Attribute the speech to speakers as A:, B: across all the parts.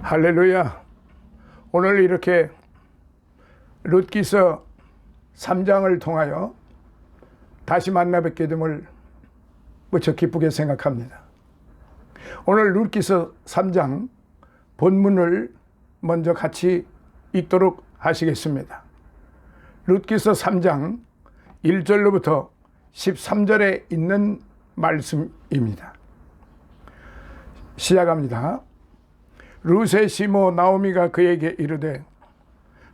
A: 할렐루야. 오늘 이렇게 룻기서 3장을 통하여 다시 만나 뵙게 됨을 무척 기쁘게 생각합니다. 오늘 룻기서 3장 본문을 먼저 같이 읽도록 하시겠습니다. 룻기서 3장 1절로부터 13절에 있는 말씀입니다. 시작합니다. 룻의 시모 나오미가 그에게 이르되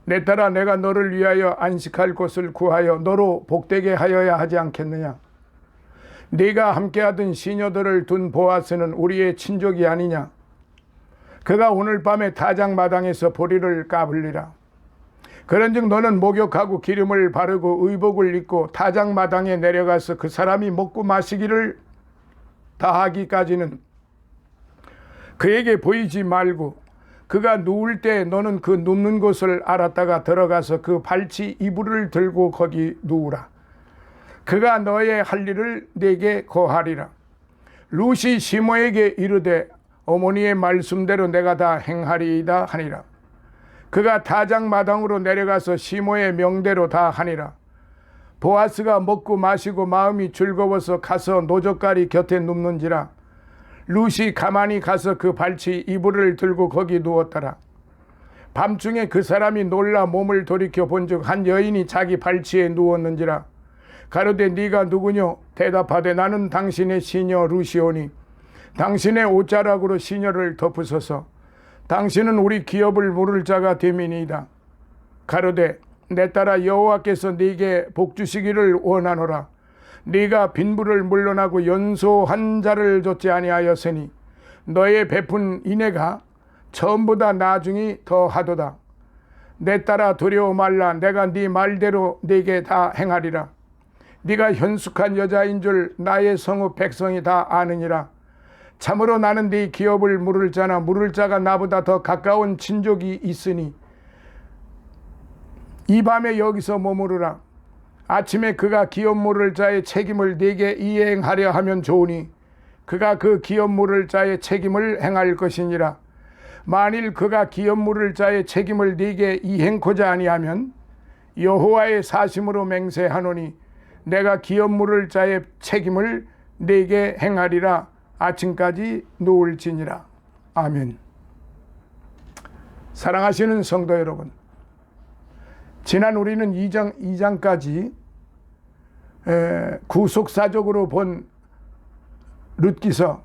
A: 내 딸아, 내가 너를 위하여 안식할 곳을 구하여 너로 복되게 하여야 하지 않겠느냐? 네가 함께하던 시녀들을 둔 보아스는 우리의 친족이 아니냐? 그가 오늘 밤에 타작마당에서 보리를 까불리라. 그런즉 너는 목욕하고 기름을 바르고 의복을 입고 타작마당에 내려가서 그 사람이 먹고 마시기를 다하기까지는 그에게 보이지 말고 그가 누울 때 너는 그 눕는 곳을 알았다가 들어가서 그 발치 이불을 들고 거기 누우라. 그가 너의 할 일을 네게 고하리라. 룻이 시모에게 이르되 어머니의 말씀대로 내가 다 행하리이다 하니라. 그가 타작마당으로 내려가서 시모의 명대로 다 하니라. 보아스가 먹고 마시고 마음이 즐거워서 가서 노젓가리 곁에 눕는지라. 룻이 가만히 가서 그 발치 이불을 들고 거기 누웠더라. 밤중에 그 사람이 놀라 몸을 돌이켜 본즉 한 여인이 자기 발치에 누웠는지라. 가로되 네가 누구뇨? 대답하되 나는 당신의 시녀 룻이오니 당신의 옷자락으로 시녀를 덮으소서. 당신은 우리 기업을 물을 자가 됨이니이다. 가로되 내 딸아, 여호와께서 네게 복 주시기를 원하노라. 네가 빈부를 물러나고 연소한 자를 좇지 아니하였으니 너의 베푼 인애가 처음보다 나중이 더하도다. 내 딸아, 두려워 말라. 내가 네 말대로 네게 다 행하리라. 네가 현숙한 여자인 줄 나의 성읍 백성이 다 아느니라. 참으로 나는 네 기업을 물을 자나 물을 자가 나보다 더 가까운 친족이 있으니 이 밤에 여기서 머무르라. 아침에 그가 기업 물을 자의 책임을 네게 이행하려 하면 좋으니 그가 그 기업 물을 자의 책임을 행할 것이니라. 만일 그가 기업 물을 자의 책임을 네게 이행코자 아니하면 여호와의 사심으로 맹세하노니 내가 기업 물을 자의 책임을 네게 행하리라. 아침까지 누울지니라. 아멘. 사랑하시는 성도 여러분, 지난 우리는 2장까지 구속사적으로 본 룻기서,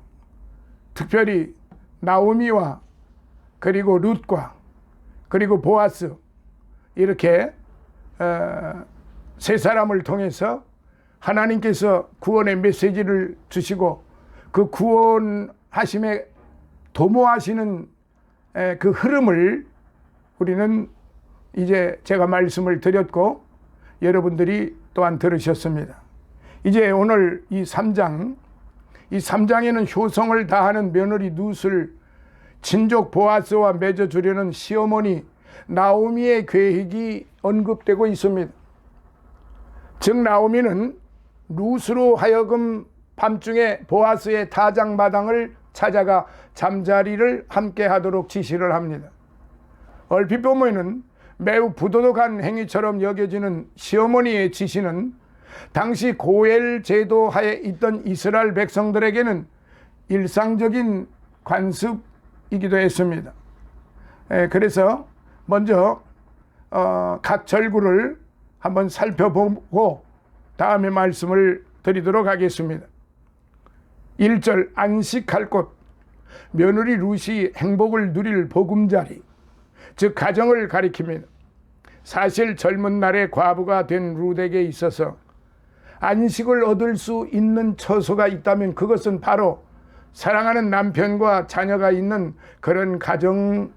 A: 특별히 나오미와 그리고 룻과 그리고 보아스, 이렇게 세 사람을 통해서 하나님께서 구원의 메시지를 주시고 그 구원하심에 도모하시는 그 흐름을 우리는 이제 제가 말씀을 드렸고 여러분들이 또한 들으셨습니다. 이제 오늘 이 3장에는 효성을 다하는 며느리 룻을 친족 보아스와 맺어주려는 시어머니 나오미의 계획이 언급되고 있습니다. 즉 나오미는 룻으로 하여금 밤중에 보아스의 타작마당을 찾아가 잠자리를 함께 하도록 지시를 합니다. 얼핏 보면은 매우 부도덕한 행위처럼 여겨지는 시어머니의 지시는 당시 고엘 제도 하에 있던 이스라엘 백성들에게는 일상적인 관습이기도 했습니다. 그래서 먼저 각 절구를 한번 살펴보고 다음에 말씀을 드리도록 하겠습니다. 1절 안식할 곳. 며느리 룻이 행복을 누릴 보금자리, 즉 가정을 가리킵니다. 사실 젊은 날에 과부가 된 룻에게 있어서 안식을 얻을 수 있는 처소가 있다면 그것은 바로 사랑하는 남편과 자녀가 있는 그런 가정이었습니다.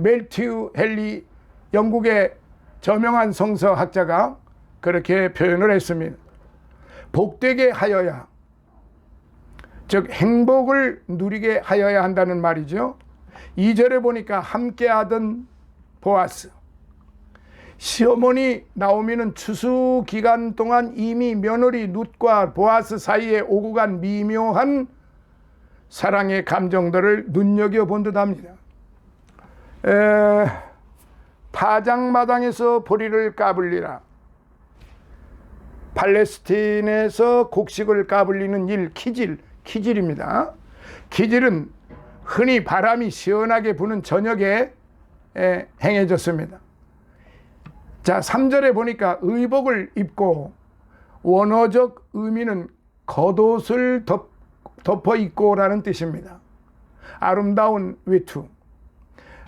A: 매튜 헨리, 영국의 저명한 성서학자가 그렇게 표현을 했습니다. 복되게 하여야, 즉 행복을 누리게 하여야 한다는 말이죠. 2절에 보니까 함께하던 보아스, 시어머니 나오미는 추수 기간 동안 이미 며느리 룻과 보아스 사이에 오고 간 미묘한 사랑의 감정들을 눈여겨본 듯합니다. 타작마당에서 보리를 까불리라. 팔레스틴에서 곡식을 까불리는 일, 키질입니다. 키질은 흔히 바람이 시원하게 부는 저녁에 행해졌습니다. 자, 3절에 보니까 의복을 입고, 원어적 의미는 겉옷을 덮어 입고라는 뜻입니다. 아름다운 외투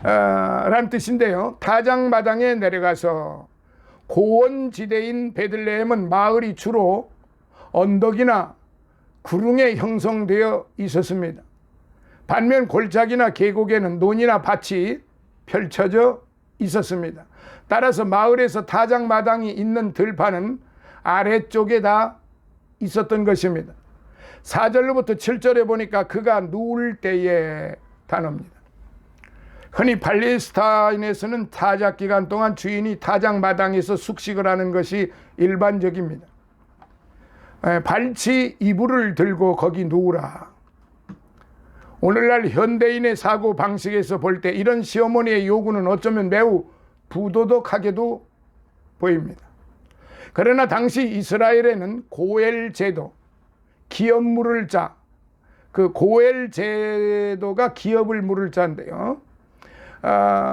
A: 라는 뜻인데요. 타작마당에 내려가서, 고원지대인 베들레헴은 마을이 주로 언덕이나 구릉에 형성되어 있었습니다. 반면 골짜기나 계곡에는 논이나 밭이 펼쳐져 있었습니다. 따라서 마을에서 타작마당이 있는 들판은 아래쪽에 다 있었던 것입니다. 4절로부터 7절에 보니까 그가 누울 때의 단어입니다. 흔히 팔레스타인에서는 타작 기간 동안 주인이 타작마당에서 숙식을 하는 것이 일반적입니다. 발치 이불을 들고 거기 누우라. 오늘날 현대인의 사고 방식에서 볼 때 이런 시어머니의 요구는 어쩌면 매우 부도덕하게도 보입니다. 그러나 당시 이스라엘에는 고엘 제도, 기업 물을 자, 그 고엘 제도가 기업을 물을 자인데요.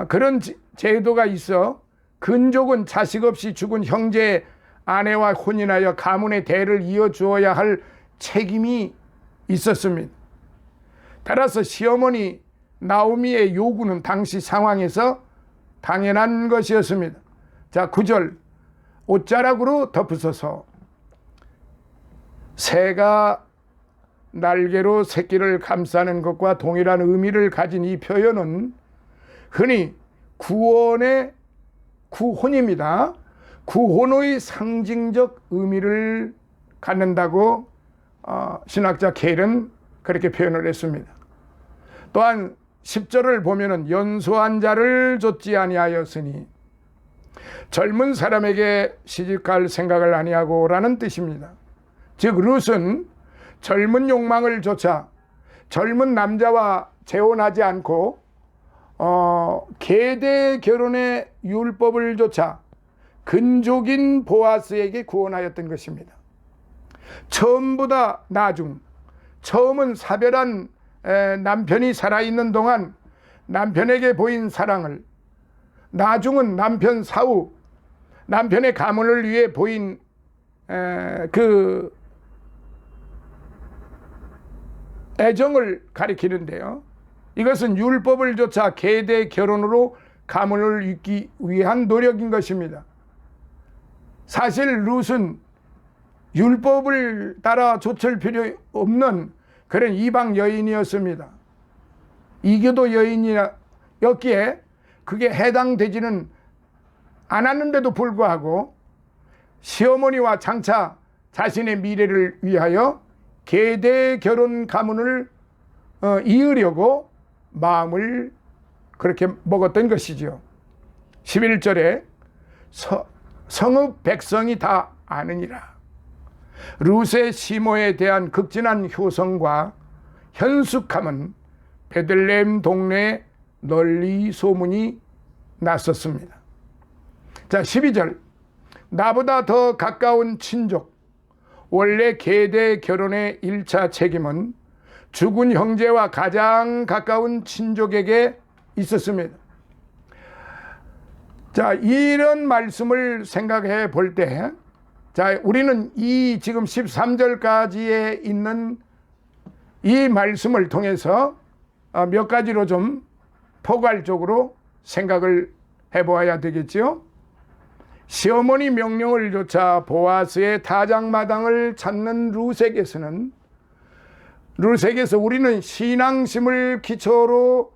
A: 그런 제도가 있어 근족은 자식 없이 죽은 형제의 아내와 혼인하여 가문의 대를 이어주어야 할 책임이 있었습니다. 따라서 시어머니 나오미의 요구는 당시 상황에서 당연한 것이었습니다. 자, 9절, 옷자락으로 덮으소서. 새가 날개로 새끼를 감싸는 것과 동일한 의미를 가진 이 표현은 흔히 구혼입니다. 구혼의 상징적 의미를 갖는다고 신학자 케일은 그렇게 표현을 했습니다. 또한 10절을 보면은 연소한 자를 좇지 아니하였으니, 젊은 사람에게 시집갈 생각을 아니하고라는 뜻입니다. 즉 룻은 젊은 욕망을 좇아 젊은 남자와 재혼하지 않고 계대 결혼의 율법을 좇아 근족인 보아스에게 구원하였던 것입니다. 처음보다 나중, 처음은 사별한 남편이 살아있는 동안 남편에게 보인 사랑을, 나중은 남편 사후 남편의 가문을 위해 보인 그 애정을 가리키는데요. 이것은 율법을 좇아 계대 결혼으로 가문을 잇기 위한 노력인 것입니다. 사실 룻은 율법을 따라 좇을 필요 없는 그런 이방 여인이었습니다. 이교도 여인이었기에 그게 해당되지는 않았는데도 불구하고 시어머니와 장차 자신의 미래를 위하여 계대 결혼 가문을 이으려고 마음을 그렇게 먹었던 것이죠. 11절에 성읍 백성이 다 아느니라. 룻의 시모에 대한 극진한 효성과 현숙함은 베들레헴 동네에 널리 소문이 났었습니다. 자, 12절, 나보다 더 가까운 친족. 원래 계대 결혼의 1차 책임은 죽은 형제와 가장 가까운 친족에게 있었습니다. 자, 이런 말씀을 생각해 볼 때, 자, 우리는 이 지금 13절까지에 있는 이 말씀을 통해서 몇 가지로 좀 포괄적으로 생각을 해보아야 되겠죠. 시어머니 명령을 좇아 보아스의 타작마당을 찾는 룻에게서 우리는 신앙심을 기초로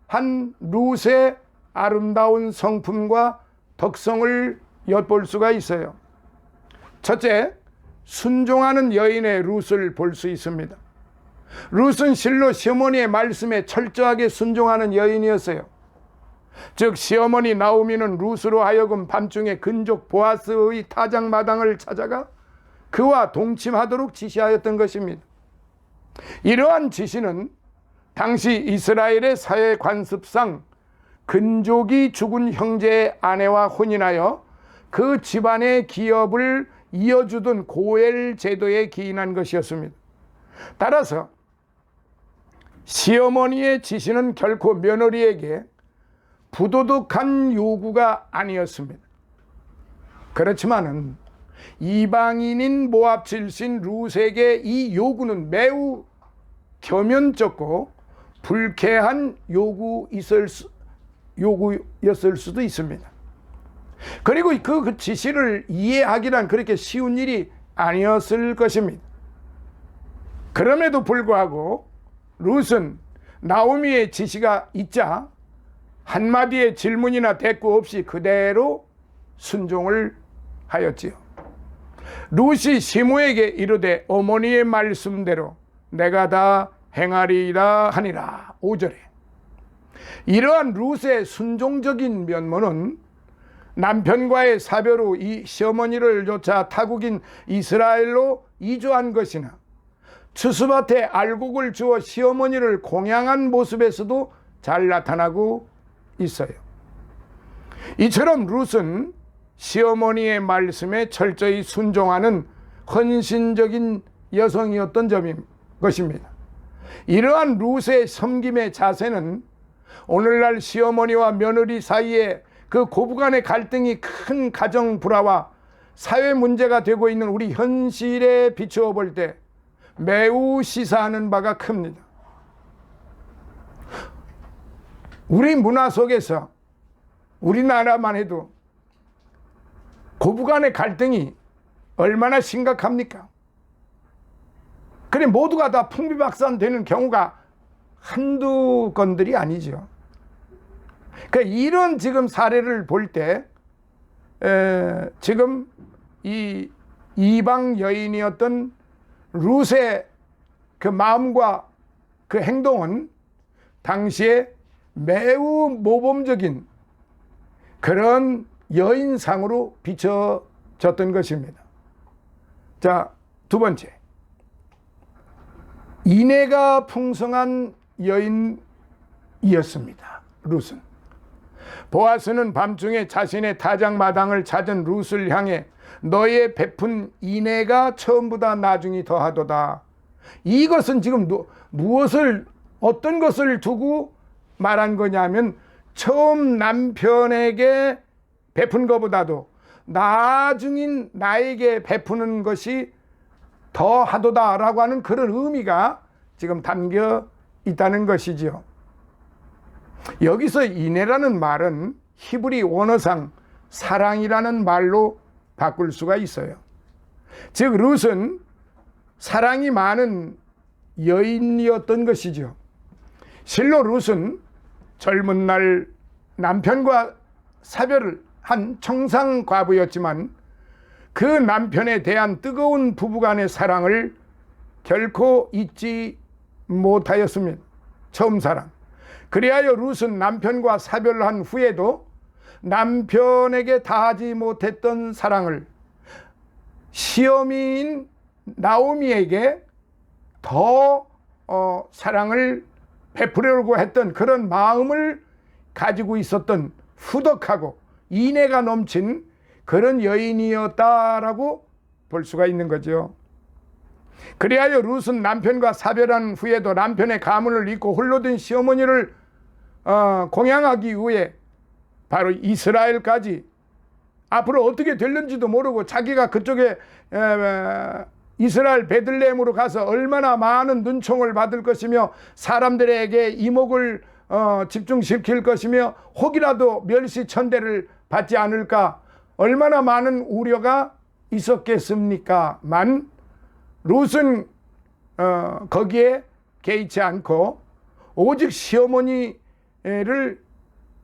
A: 한 룻의 아름다운 성품과 덕성을 엿볼 수가 있어요. 첫째, 순종하는 여인의 룻을 볼 수 있습니다. 룻은 실로 시어머니의 말씀에 철저하게 순종하는 여인이었어요. 즉 시어머니 나오미는 룻으로 하여금 밤중에 근족 보아스의 타작마당을 찾아가 그와 동침하도록 지시하였던 것입니다. 이러한 지시는 당시 이스라엘의 사회 관습상 근족이 죽은 형제의 아내와 혼인하여 그 집안의 기업을 이어주던 고엘 제도에 기인한 것이었습니다. 따라서 시어머니의 지시는 결코 며느리에게 부도덕한 요구가 아니었습니다. 그렇지만은 이방인인 모압 질신 룻에게 이 요구는 매우 겸연쩍고 불쾌한 요구였을 수도 있습니다. 그리고 그 지시를 이해하기란 그렇게 쉬운 일이 아니었을 것입니다. 그럼에도 불구하고 룻은 나오미의 지시가 있자 한마디의 질문이나 대꾸 없이 그대로 순종을 하였지요. 룻이 시므에게 이르되 어머니의 말씀대로 내가 다 행하리이다 하니라. 5절에 이러한 룻의 순종적인 면모는 남편과의 사별 후 이 시어머니를 쫓아 타국인 이스라엘로 이주한 것이나 추수밭에 알곡을 주어 시어머니를 공양한 모습에서도 잘 나타나고 있어요. 이처럼 룻은 시어머니의 말씀에 철저히 순종하는 헌신적인 여성이었던 것입니다. 이러한 룻의 섬김의 자세는 오늘날 시어머니와 며느리 사이에 그 고부간의 갈등이 큰 가정 불화와 사회 문제가 되고 있는 우리 현실에 비추어 볼 때 매우 시사하는 바가 큽니다. 우리 문화 속에서 우리나라만 해도 고부간의 갈등이 얼마나 심각합니까? 그래 모두가 다 풍비박산되는 경우가 한두 건들이 아니죠. 그러니까 이런 지금 사례를 볼 때 지금 이 이방 여인이었던 룻의 그 마음과 그 행동은 당시에 매우 모범적인 그런 여인상으로 비춰졌던 것입니다. 자, 두 번째, 인애가 풍성한 여인이었습니다. 룻은. 보아스는 밤중에 자신의 타작마당을 찾은 룻을 향해 너의 베푼 인애가 처음보다 나중이 더하도다. 이것은 지금 어떤 것을 두고 말한 거냐면 처음 남편에게 베푼 것보다도 나중인 나에게 베푸는 것이 더하도다라고 하는 그런 의미가 지금 담겨 있다는 것이지요. 여기서 인애라는 말은 히브리 원어상 사랑이라는 말로 바꿀 수가 있어요. 즉 룻은 사랑이 많은 여인이었던 것이죠. 실로 룻은 젊은 날 남편과 사별을 한 청상 과부였지만 그 남편에 대한 뜨거운 부부간의 사랑을 결코 잊지 못하였습니다. 처음 사랑. 그리하여 룻은 남편과 사별한 후에도 남편에게 다하지 못했던 사랑을 시어미인 나오미에게 더 사랑을 베푸려고 했던 그런 마음을 가지고 있었던 후덕하고 인애가 넘친 그런 여인이었다라고 볼 수가 있는 거죠. 그리하여 룻은 남편과 사별한 후에도 남편의 가문을 잇고 홀로 된 시어머니를 공양하기 위해 바로 이스라엘까지 앞으로 어떻게 될는지도 모르고 자기가 그쪽에 이스라엘 베들레헴으로 가서 얼마나 많은 눈총을 받을 것이며 사람들에게 이목을 집중시킬 것이며 혹이라도 멸시천대를 받지 않을까 얼마나 많은 우려가 있었겠습니까? 만 룻은 거기에 개의치 않고 오직 시어머니를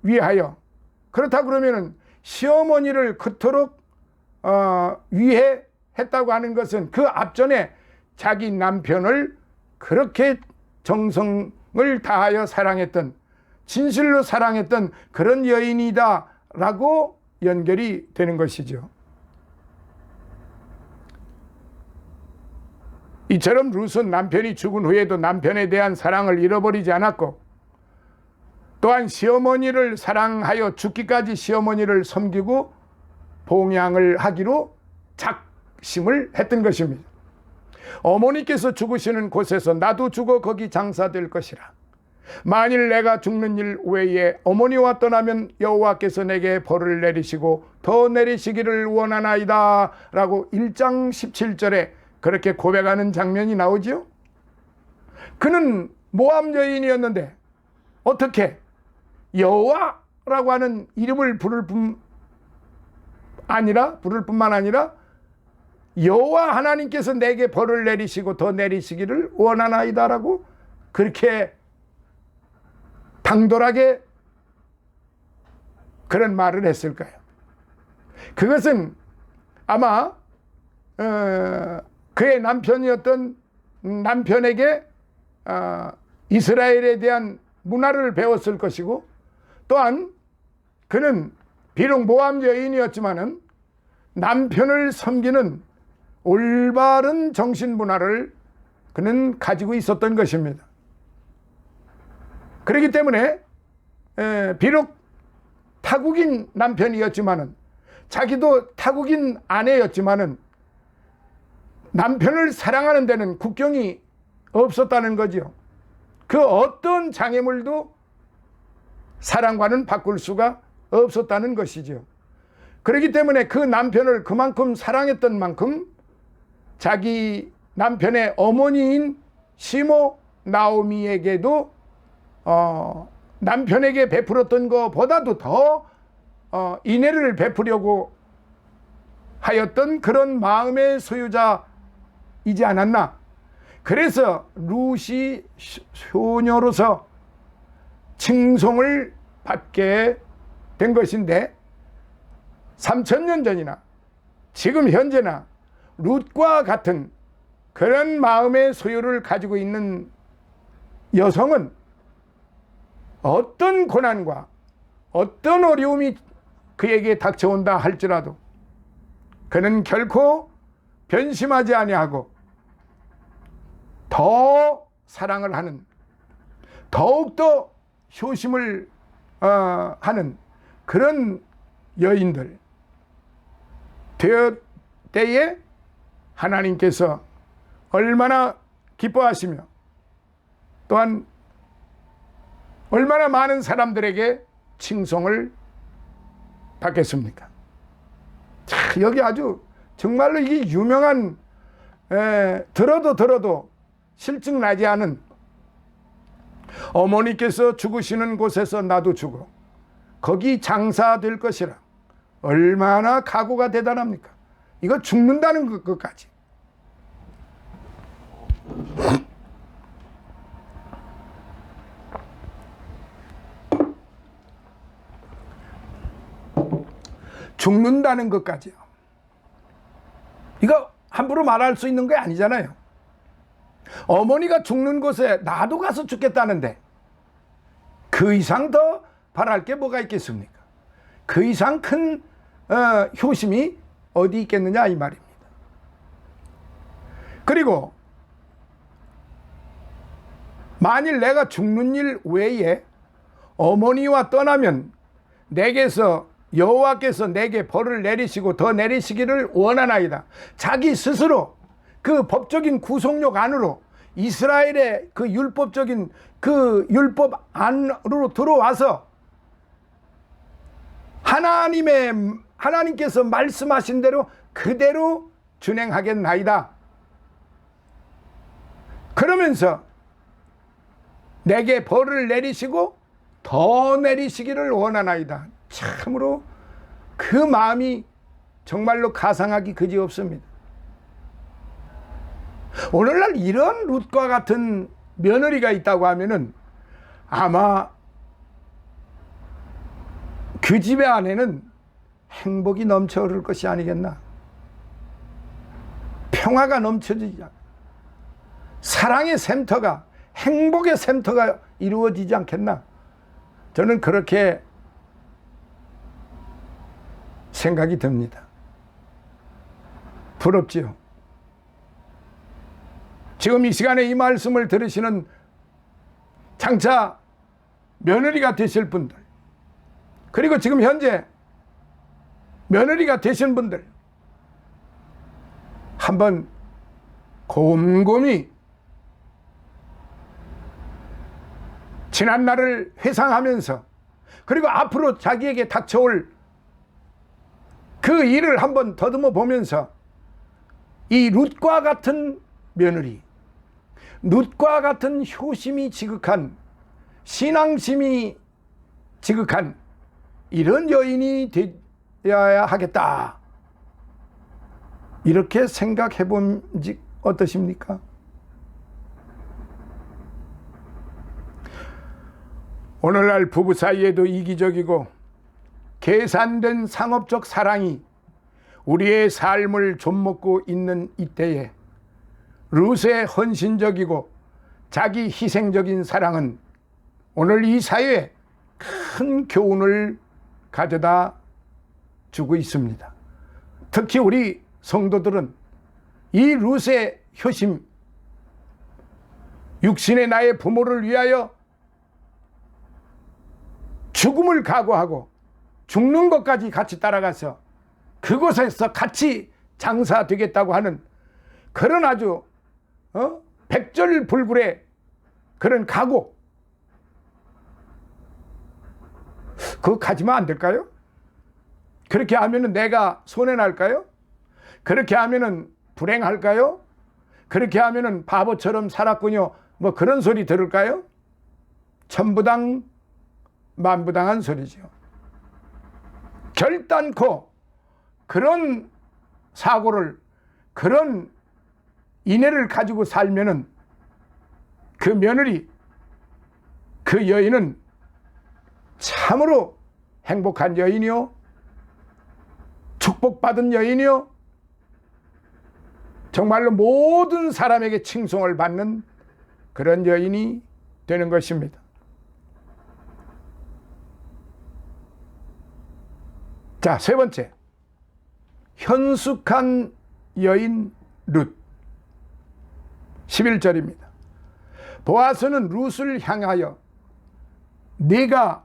A: 위하여, 그렇다 그러면은 시어머니를 그토록 위해 했다고 하는 것은 그 앞전에 자기 남편을 그렇게 정성을 다하여 사랑했던, 진실로 사랑했던 그런 여인이다라고 연결이 되는 것이죠. 이처럼 룻은 남편이 죽은 후에도 남편에 대한 사랑을 잃어버리지 않았고, 또한 시어머니를 사랑하여 죽기까지 시어머니를 섬기고 봉양을 하기로 작심을 했던 것입니다. 어머니께서 죽으시는 곳에서 나도 죽어 거기 장사될 것이라. 만일 내가 죽는 일 외에 어머니와 떠나면 여호와께서 내게 벌을 내리시고 더 내리시기를 원하나이다 라고 1장 17절에 그렇게 고백하는 장면이 나오지요. 그는 모압 여인이었는데 어떻게 여호와라고 하는 이름을 부를 뿐만 아니라 여호와 하나님께서 내게 벌을 내리시고 더 내리시기를 원하나이다 라고 그렇게 당돌하게 그런 말을 했을까요? 그것은 아마 그의 남편이었던 남편에게 이스라엘에 대한 문화를 배웠을 것이고, 또한 그는 비록 모압 여인이었지만은 남편을 섬기는 올바른 정신 문화를 그는 가지고 있었던 것입니다. 그렇기 때문에 비록 타국인 남편이었지만은, 자기도 타국인 아내였지만은 남편을 사랑하는 데는 국경이 없었다는 거지요. 그 어떤 장애물도 사랑과는 바꿀 수가 없었다는 것이죠. 그렇기 때문에 그 남편을 그만큼 사랑했던 만큼 자기 남편의 어머니인 시모 나오미에게도 남편에게 베풀었던 것보다도 더 인애를 베푸려고 하였던 그런 마음의 소유자이지 않았나. 그래서 룻이 효녀로서 칭송을 받게 된 것인데, 3000년 전이나 지금 현재나 룻과 같은 그런 마음의 소유를 가지고 있는 여성은 어떤 고난과 어떤 어려움이 그에게 닥쳐온다 할지라도 그는 결코 변심하지 아니하고 더 사랑을 하는, 더욱더 효심을 하는 그런 여인들 되어 때에 하나님께서 얼마나 기뻐하시며 또한 얼마나 많은 사람들에게 칭송을 받겠습니까? 자, 여기 아주 정말로 이게 유명한, 들어도 실증 나지 않은, 어머니께서 죽으시는 곳에서 나도 죽어 거기 장사될 것이라. 얼마나 각오가 대단합니까? 이거 죽는다는 것까지. 죽는다는 것까지요. 이거 함부로 말할 수 있는 게 아니잖아요. 어머니가 죽는 곳에 나도 가서 죽겠다는데 그 이상 더 바랄 게 뭐가 있겠습니까? 그 이상 큰 효심이 어디 있겠느냐 이 말입니다. 그리고 만일 내가 죽는 일 외에 어머니와 떠나면 내게서 여호와께서 내게 벌을 내리시고 더 내리시기를 원하나이다. 자기 스스로 그 법적인 구속력 안으로, 이스라엘의 그 율법적인 그 율법 안으로 들어와서 하나님께서 말씀하신 대로 그대로 준행하겠나이다. 그러면서 내게 벌을 내리시고 더 내리시기를 원하나이다. 참으로 그 마음이 정말로 가상하기 그지없습니다. 오늘날 이런 룻과 같은 며느리가 있다고 하면은 아마 그 집의 안에는 행복이 넘쳐 흐를 것이 아니겠나. 평화가 넘쳐지지 않, 사랑의 샘터가, 행복의 샘터가 이루어지지 않겠나. 저는 그렇게 생각이 듭니다. 부럽지요. 지금 이 시간에 이 말씀을 들으시는 장차 며느리가 되실 분들, 그리고 지금 현재 며느리가 되신 분들, 한번 곰곰이 지난 날을 회상하면서, 그리고 앞으로 자기에게 닥쳐올 그 일을 한번 더듬어 보면서 이 룻과 같은 며느리, 룻과 같은 효심이 지극한, 신앙심이 지극한 이런 여인이 되어야 하겠다, 이렇게 생각해 본지 어떠십니까? 오늘날 부부 사이에도 이기적이고 계산된 상업적 사랑이 우리의 삶을 좀먹고 있는 이때에 룻의 헌신적이고 자기 희생적인 사랑은 오늘 이 사회에 큰 교훈을 가져다 주고 있습니다. 특히 우리 성도들은 이 룻의 효심, 육신의 나의 부모를 위하여 죽음을 각오하고 죽는 것까지 같이 따라가서 그곳에서 같이 장사되겠다고 하는 그런 아주 백절불굴의 그런 각오, 그거 가지면 안 될까요? 그렇게 하면은 내가 손해날까요? 그렇게 하면은 불행할까요? 그렇게 하면은 바보처럼 살았군요, 뭐 그런 소리 들을까요? 천부당 만부당한 소리죠. 결단코 그런 사고를, 그런 인애를 가지고 살면은 그 며느리, 그 여인은 참으로 행복한 여인이요, 축복받은 여인이요, 정말로 모든 사람에게 칭송을 받는 그런 여인이 되는 것입니다. 자, 세 번째, 현숙한 여인 룻. 11절입니다. 보아스는 룻을 향하여 네가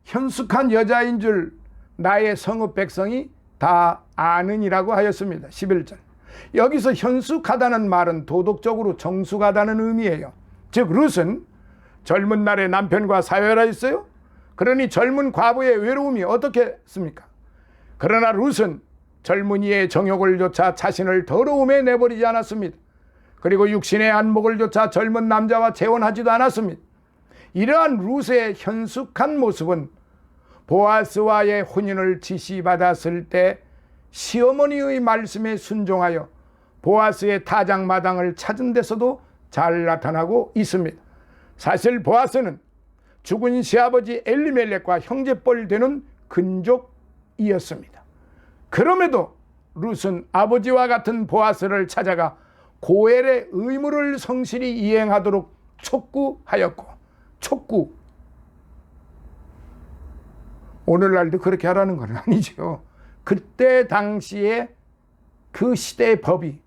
A: 현숙한 여자인 줄 나의 성읍 백성이 다 아느니라고 하였습니다. 11절. 여기서 현숙하다는 말은 도덕적으로 정숙하다는 의미예요. 즉 룻은 젊은 날에 남편과 사별하였어요. 그러니 젊은 과부의 외로움이 어떻겠습니까? 그러나 룻은 젊은이의 정욕을 조차 자신을 더러움에 내버리지 않았습니다. 그리고 육신의 안목을 조차 젊은 남자와 재혼하지도 않았습니다. 이러한 룻의 현숙한 모습은 보아스와의 혼인을 지시받았을 때 시어머니의 말씀에 순종하여 보아스의 타작마당을 찾은 데서도 잘 나타나고 있습니다. 사실 보아스는 죽은 시아버지 엘리멜렉과 형제뻘 되는 근족이었습니다. 그럼에도 룻은 아버지와 같은 보아스를 찾아가 고엘의 의무를 성실히 이행하도록 촉구하였고, 촉구, 오늘날도 그렇게 하라는 건 아니죠. 그때 당시에 그 시대의 법이,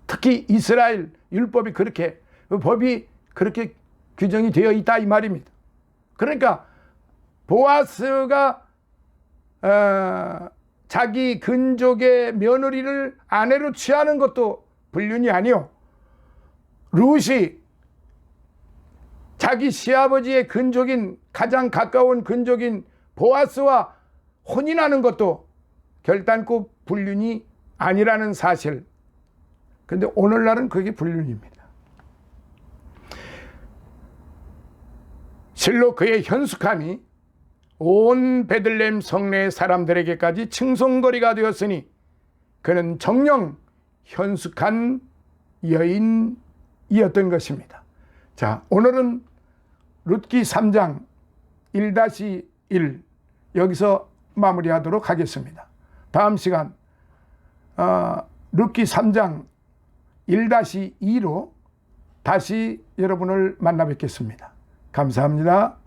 A: 특히 이스라엘 율법이 그렇게, 법이 그렇게 규정이 되어 있다 이 말입니다. 그러니까 보아스가 자기 근족의 며느리를 아내로 취하는 것도 불륜이 아니요, 룻이 자기 시아버지의 근족인, 가장 가까운 근족인 보아스와 혼인하는 것도 결단코 불륜이 아니라는 사실. 근데 오늘날은 그게 불륜입니다. 실로 그의 현숙함이 온 베들레헴 성내의 사람들에게까지 칭송거리가 되었으니 그는 정녕 현숙한 여인이었던 것입니다. 자, 오늘은 룻기 3장 1-1 여기서 마무리하도록 하겠습니다. 다음 시간 룻기 3장 1-2로 다시 여러분을 만나 뵙겠습니다. 감사합니다.